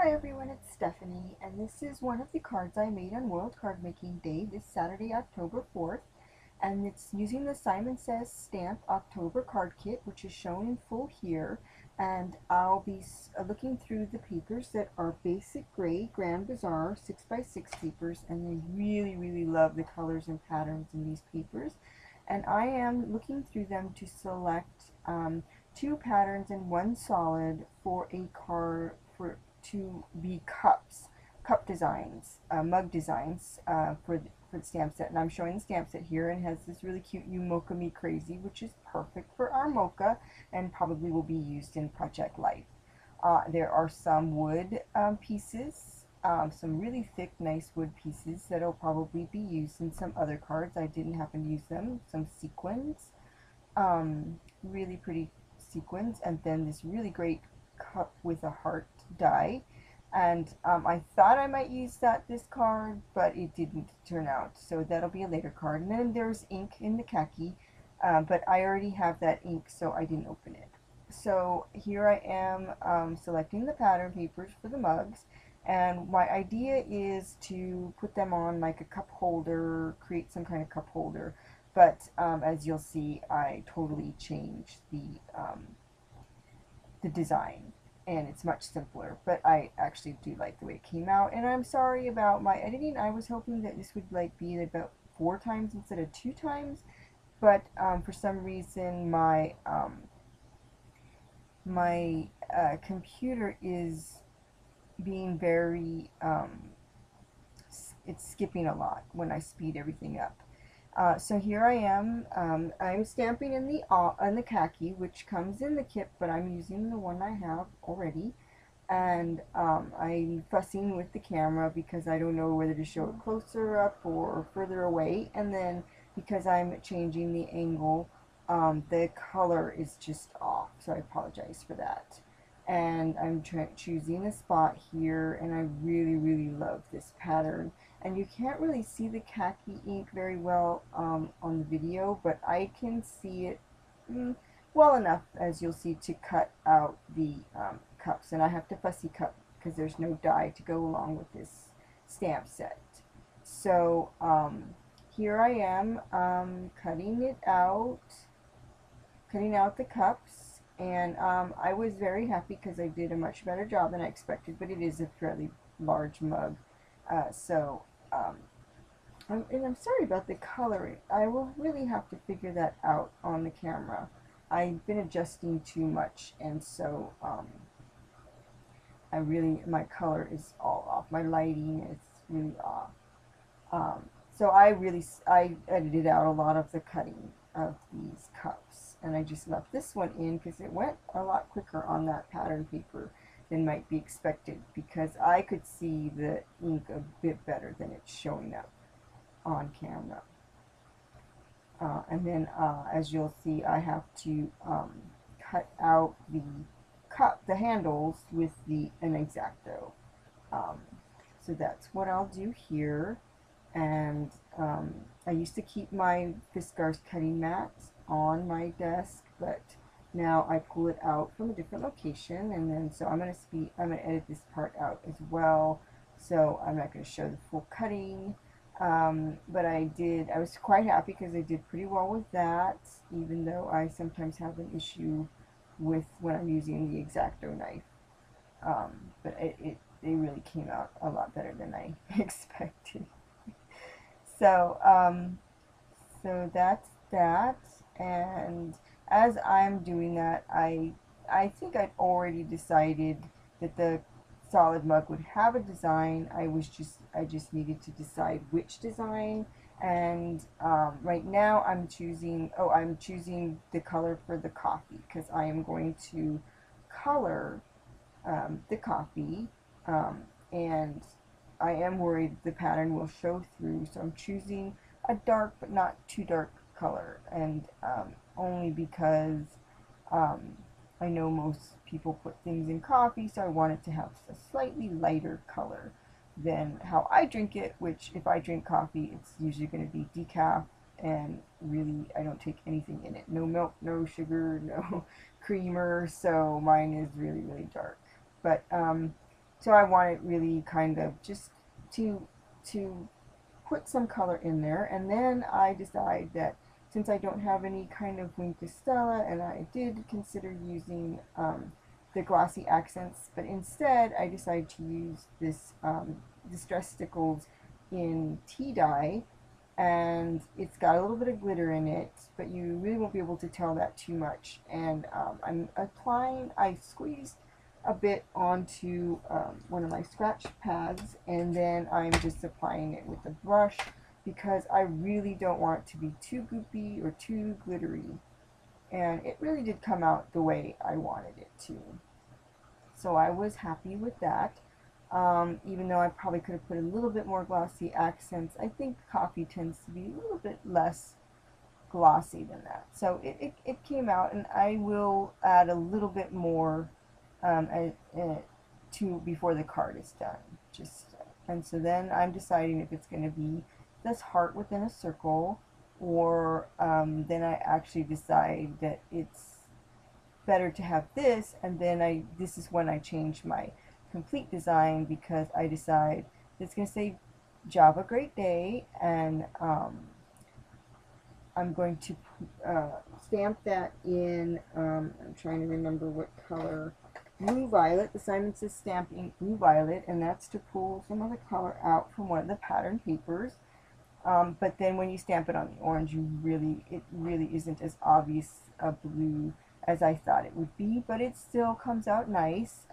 Hi everyone, it's Stephanie, and this is one of the cards I made on World Card Making Day this Saturday, October 4th, and it's using the Simon Says Stamp October card kit, which is shown in full here, and I'll be looking through the papers that are basic gray Grand Bazaar 6x6 papers, and I really love the colors and patterns in these papers, and I am looking through them to select two patterns and one solid for a card to be cup designs, mug designs for the stamp set. And I'm showing the stamp set here, and it has this really cute You Mocha Me Crazy, which is perfect for our mocha and probably will be used in Project Life. There are some wood pieces, some really thick, nice wood pieces that will probably be used in some other cards. I didn't happen to use them. Some sequins, really pretty sequins, and then this really great cup with a heart die. And I thought I might use this card, but it didn't turn out, so that'll be a later card. And then there's ink in the khaki, but I already have that ink, so I didn't open it. So here I am selecting the pattern papers for the mugs, and my idea is to put them on like a cup holder, create some kind of cup holder, but as you'll see, I totally changed the design, and it's much simpler, but I actually do like the way it came out. And I'm sorry about my editing. I was hoping that this would be about 4 times instead of 2 times, but for some reason my computer is being very it's skipping a lot when I speed everything up. So here I am. I'm stamping in the khaki, which comes in the kit, but I'm using the one I have already. And I'm fussing with the camera because I don't know whether to show it closer up or further away. And then because I'm changing the angle, the color is just off. So I apologize for that. And I'm choosing a spot here, and I really love this pattern. And you can't really see the khaki ink very well on the video, but I can see it well enough, as you'll see, to cut out the cups. And I have to fussy cut because there's no die to go along with this stamp set. So here I am cutting out the cups. And I was very happy because I did a much better job than I expected, but it is a fairly large mug. And I'm sorry about the coloring. I will really have to figure that out on the camera. I've been adjusting too much, and so my color is all off. My lighting is really off. So I edited out a lot of the cutting of these cups, and I just left this one in because it went a lot quicker on that pattern paper than might be expected, because I could see the ink a bit better than it's showing up on camera. And then as you'll see, I have to cut out the handles with an X-Acto. So that's what I'll do here. And I used to keep my Fiskars cutting mats on my desk, but now I pull it out from a different location, and then so I'm gonna edit this part out as well. So I'm not going to show the full cutting, but I was quite happy because I did pretty well with that, even though I sometimes have an issue with when I'm using the X-Acto knife. But it really came out a lot better than I expected. So, so that's that, and as I'm doing that, I think I'd already decided that the solid mug would have a design. I just needed to decide which design, and right now I'm choosing the color for the coffee, because I am going to color the coffee, and I am worried the pattern will show through, so I'm choosing a dark but not too dark color, and only because I know most people put things in coffee, so I want it to have a slightly lighter color than how I drink it, which if I drink coffee, it's usually going to be decaf, and really I don't take anything in it. No milk, no sugar, no creamer, so mine is really dark. But So I want it really kind of just to put some color in there, and then I decide that since I don't have any kind of wing Stella, and I did consider using the glossy accents, but instead I decided to use this Distress Stickles in tea dye, and it's got a little bit of glitter in it, but you really won't be able to tell that too much. And I squeezed a bit onto one of my scratch pads, and then I'm just applying it with a brush because I really don't want it to be too goopy or too glittery. And it really did come out the way I wanted it to. So I was happy with that. Even though I probably could have put a little bit more glossy accents, I think coffee tends to be a little bit less glossy than that. So it came out, and I will add a little bit more to before the card is done. And so then I'm deciding if it's going to be this heart within a circle, or then I actually decide that it's better to have this, and then this is when I change my complete design, because I decide it's going to say Java Great Day, and I'm going to stamp that in, I'm trying to remember what color, blue violet. The Simon says stamping blue violet, and that's to pull some of the color out from one of the pattern papers. But then when you stamp it on the orange, it really isn't as obvious a blue as I thought it would be, but it still comes out nice.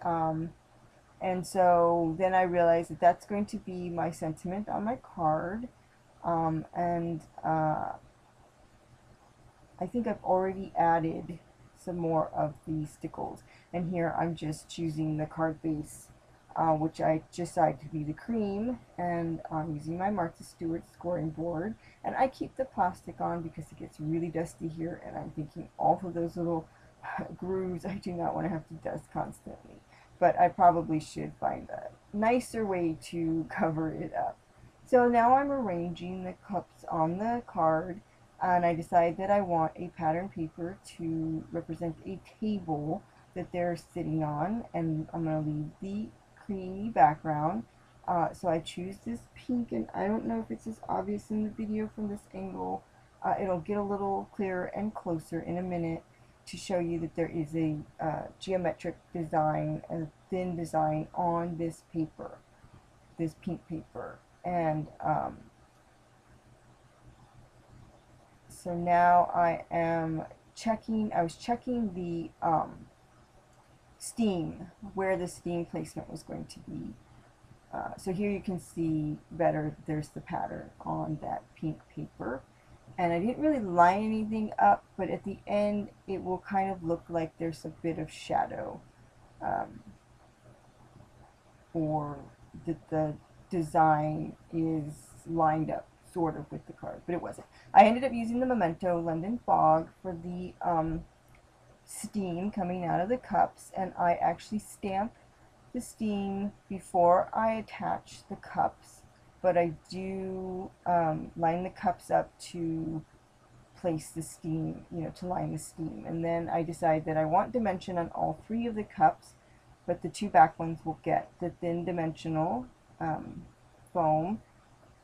And so then I realized that that's going to be my sentiment on my card. I think I've already added some more of the stickles, and here I'm just choosing the card base, which I decided to be the cream, and I'm using my Martha Stewart scoring board, and I keep the plastic on because it gets really dusty here, and I'm thinking all of those little grooves I do not want to have to dust constantly, but I probably should find a nicer way to cover it up. So now I'm arranging the cups on the card, and I decide that I want a pattern paper to represent a table that they're sitting on, and I'm going to leave the creamy background. So I choose this pink, and I don't know if it's as obvious in the video from this angle. It'll get a little clearer and closer in a minute to show you that there is a geometric design, a thin design on this paper, this pink paper. And so now I was checking the steam, where the steam placement was going to be. So here you can see better, there's the pattern on that pink paper. And I didn't really line anything up, but at the end it will kind of look like there's a bit of shadow, or that the design is lined up sort of with the card, but it wasn't. I ended up using the Memento London Fog for the steam coming out of the cups, and I actually stamp the steam before I attach the cups, but I do line the cups up to place the steam, to line the steam. And then I decide that I want dimension on all 3 of the cups, but the 2 back ones will get the thin dimensional foam,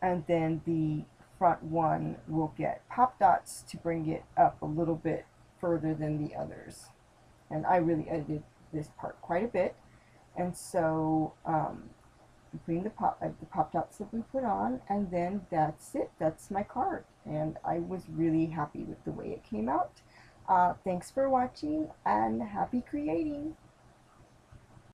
and then the front one will get pop dots to bring it up a little bit further than the others. And I really edited this part quite a bit, and so I'm putting the pop dots that we put on, and then that's it. That's my card, and I was really happy with the way it came out. Thanks for watching, and happy creating!